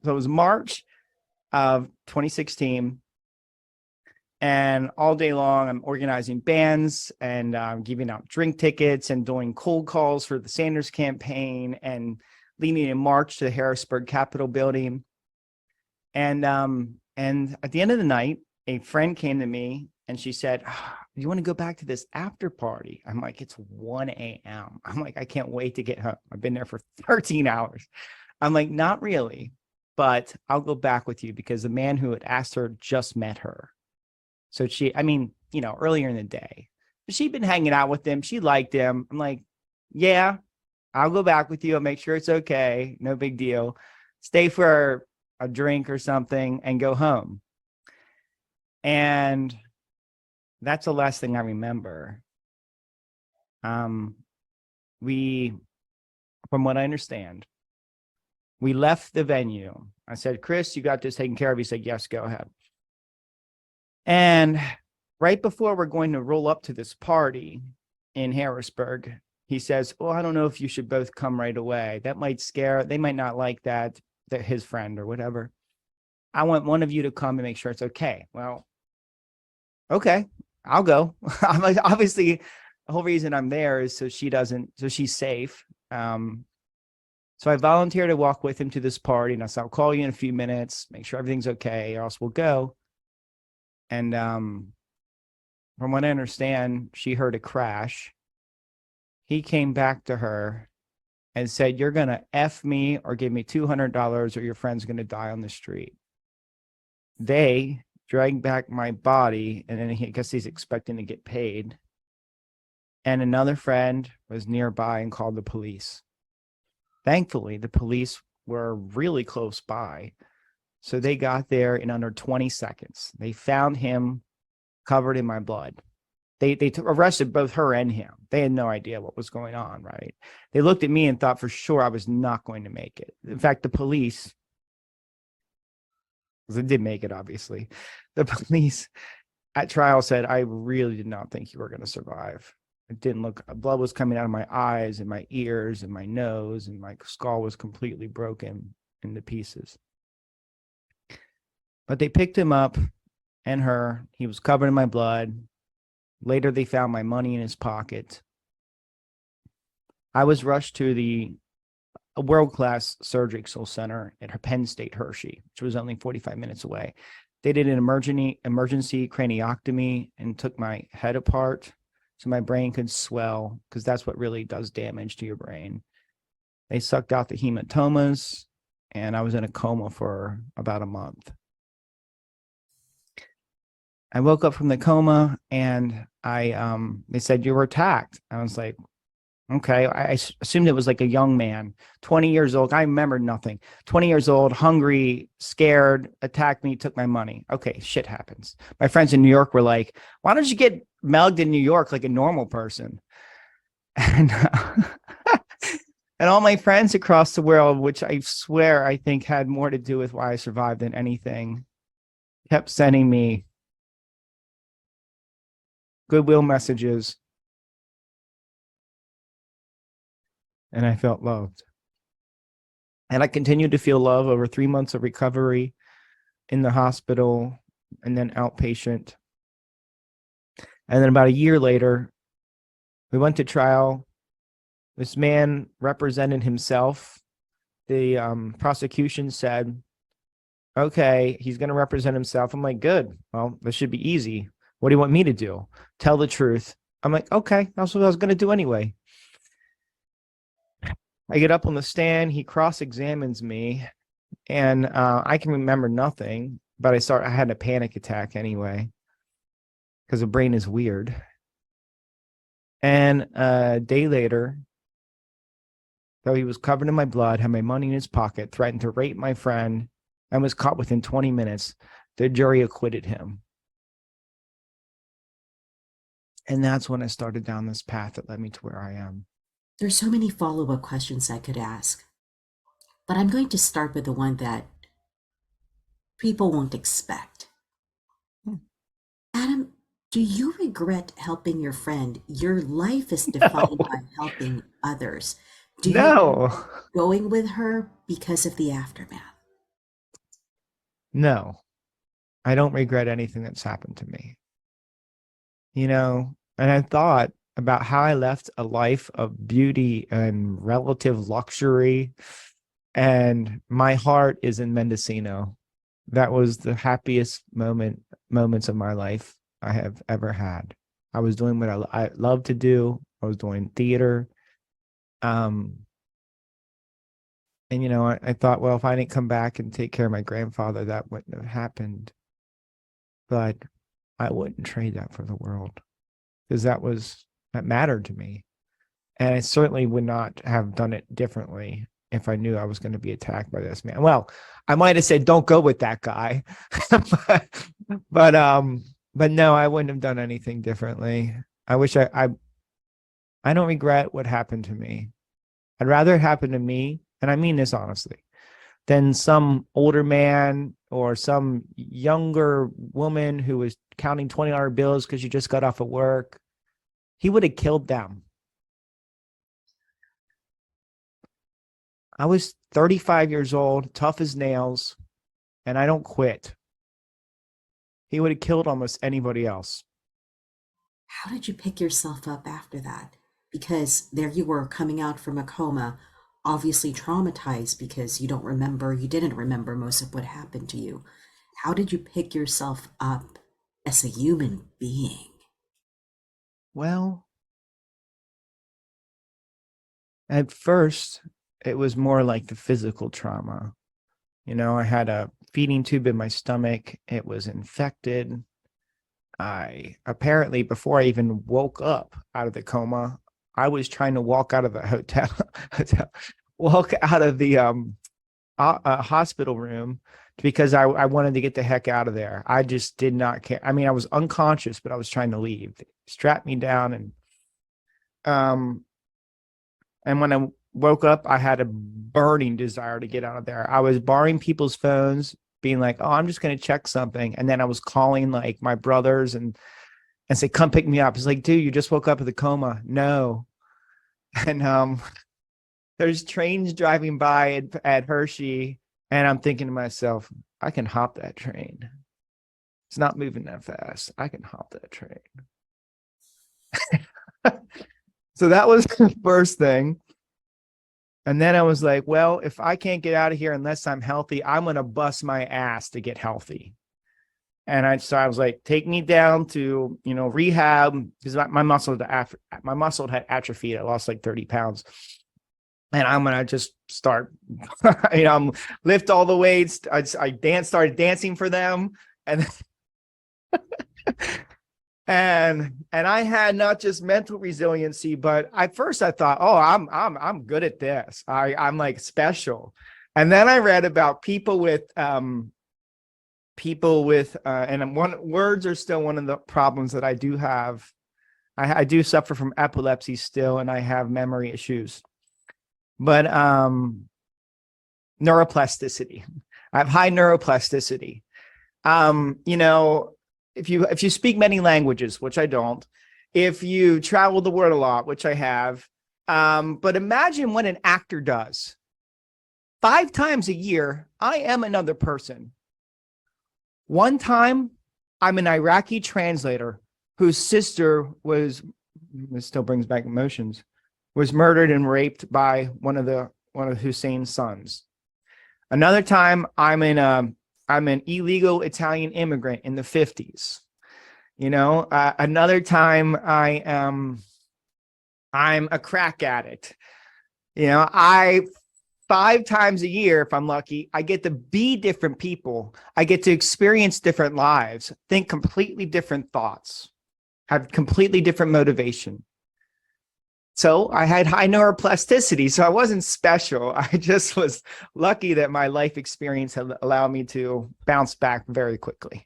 So it was March of 2016. And all day long, I'm organizing bands and giving out drink tickets and doing cold calls for the Sanders campaign and leading a march to the Harrisburg Capitol building. And at the end of the night, a friend came to me and she said, "You want to go back to this after party?" I'm like, "It's 1 a.m." I'm like, "I can't wait to get home. I've been there for 13 hours." I'm like, "Not really, but I'll go back with you," because the man who had asked her just met her. So earlier in the day, she'd been hanging out with him. She liked him. I'm like, "Yeah, I'll go back with you. I'll make sure it's okay. No big deal. Stay for a drink or something and go home." And that's the last thing I remember. We, from what I understand, we left the venue. I said, "Chris, you got this taken care of?" He said, "Yes, go ahead." And right before we're going to roll up to this party in Harrisburg, he says, "Well, I don't know if you should both come right away. That might they might not like that his friend or whatever. I want one of you to come and make sure it's okay." Well, okay, I'll go. I'm like, obviously, the whole reason I'm there is so she's safe. So I volunteered to walk with him to this party, and I said, "I'll call you in a few minutes, make sure everything's okay, or else we'll go." And from what I understand, she heard a crash. He came back to her and said, "You're going to F me or give me $200 or your friend's going to die on the street." They dragged back my body, and then I guess he's expecting to get paid. And another friend was nearby and called the police. Thankfully, the police were really close by. So they got there in under 20 seconds. They found him covered in my blood. They arrested both her and him. They had no idea what was going on, right? They looked at me and thought for sure I was not going to make it. In fact, the police, because I did make it, obviously, the police at trial said, "I really did not think you were going to survive. It didn't look, blood was coming out of my eyes and my ears and my nose, and my skull was completely broken into pieces." But they picked him up and her. He was covered in my blood. Later, they found my money in his pocket. I was rushed to the world-class surgical center at Penn State Hershey, which was only 45 minutes away. They did an emergency craniotomy and took my head apart so my brain could swell, because that's what really does damage to your brain. They sucked out the hematomas, and I was in a coma for about a month. I woke up from the coma, and they said, "You were attacked." I was like, okay. I assumed it was like a young man, 20 years old. I remember nothing. 20 years old, hungry, scared, attacked me, took my money. Okay, shit happens. My friends in New York were like, "Why don't you get mugged in New York like a normal person?" And and all my friends across the world, which I swear I think had more to do with why I survived than anything, kept sending me goodwill messages, and I felt loved. And I continued to feel love over 3 months of recovery in the hospital and then outpatient. And then about a year later, we went to trial. This man represented himself. The prosecution said, "Okay, he's going to represent himself." I'm like, "Good. Well, this should be easy. What do you want me to do? Tell the truth." I'm like, "Okay, that's what I was going to do anyway." I get up on the stand. He cross-examines me, and I can remember nothing, but I had a panic attack anyway, because the brain is weird. And a day later, though he was covered in my blood, had my money in his pocket, threatened to rape my friend, and was caught within 20 minutes, the jury acquitted him. And that's when I started down this path that led me to where I am. There's so many follow-up questions I could ask, but I'm going to start with the one that people won't expect. Adam, do you regret helping your friend? Your life is No, defined by helping others. Do you no. regret going with her because of the aftermath? No, I don't regret anything that's happened to me. And I thought about how I left a life of beauty and relative luxury, and my heart is in Mendocino. That was the happiest moments of my life I have ever had. I was doing what I love to do. I was doing theater. Um, and I thought, well, if I didn't come back and take care of my grandfather, that wouldn't have happened. But I wouldn't trade that for the world, because that mattered to me. And I certainly would not have done it differently if I knew I was going to be attacked by this man. Well, I might have said, don't go with that guy. but no, I wouldn't have done anything differently. I wish I don't regret what happened to me. I'd rather it happen to me, and I mean this honestly, than some older man or some younger woman who was counting $20 bills because you just got off of work. He would have killed them. I was 35 years old, tough as nails, and I don't quit. He would have killed almost anybody else. How did you pick yourself up after that? Because there you were coming out from a coma, obviously traumatized because you didn't remember most of what happened to you. How did you pick yourself up as a human being? Well, at first, it was more like the physical trauma. I had a feeding tube in my stomach. It was infected. I apparently, before I even woke up out of the coma, I was trying to walk out of the walk out of the hospital room, because I wanted to get the heck out of there. I just did not care. I mean, I was unconscious, but I was trying to leave. They strapped me down, and when I woke up, I had a burning desire to get out of there. I was borrowing people's phones, being like, oh, I'm just going to check something. And then I was calling like my brothers and say, come pick me up. It's like, dude, you just woke up with a coma. No. And there's trains driving by at Hershey. And I'm thinking to myself, I can hop that train. It's not moving that fast. I can hop that train. So that was the first thing. And then I was like, well, if I can't get out of here unless I'm healthy, I'm going to bust my ass to get healthy. And I was like, take me down to, rehab, because my muscle had atrophied. I lost like 30 pounds. And I'm going to just start, lift all the weights. I started dancing for them. And and I had not just mental resiliency, but at first I thought, oh, I'm good at this. I'm like special. And then I read about people with and words are still one of the problems that I do have. I do suffer from epilepsy still, and I have memory issues. But neuroplasticity. I have high neuroplasticity. If you speak many languages, which I don't, if you travel the world a lot, which I have, but imagine what an actor does. 5 times a year, I am another person. One time, I'm an Iraqi translator whose sister this still brings back emotions, was murdered and raped by one of Hussein's sons. Another time, I'm an illegal Italian immigrant in the 50s. Another time I'm a crack addict. 5 times a year, if I'm lucky, I get to be different people. I get to experience different lives, think completely different thoughts, have completely different motivation. So I had high neuroplasticity, so I wasn't special. I just was lucky that my life experience had allowed me to bounce back very quickly.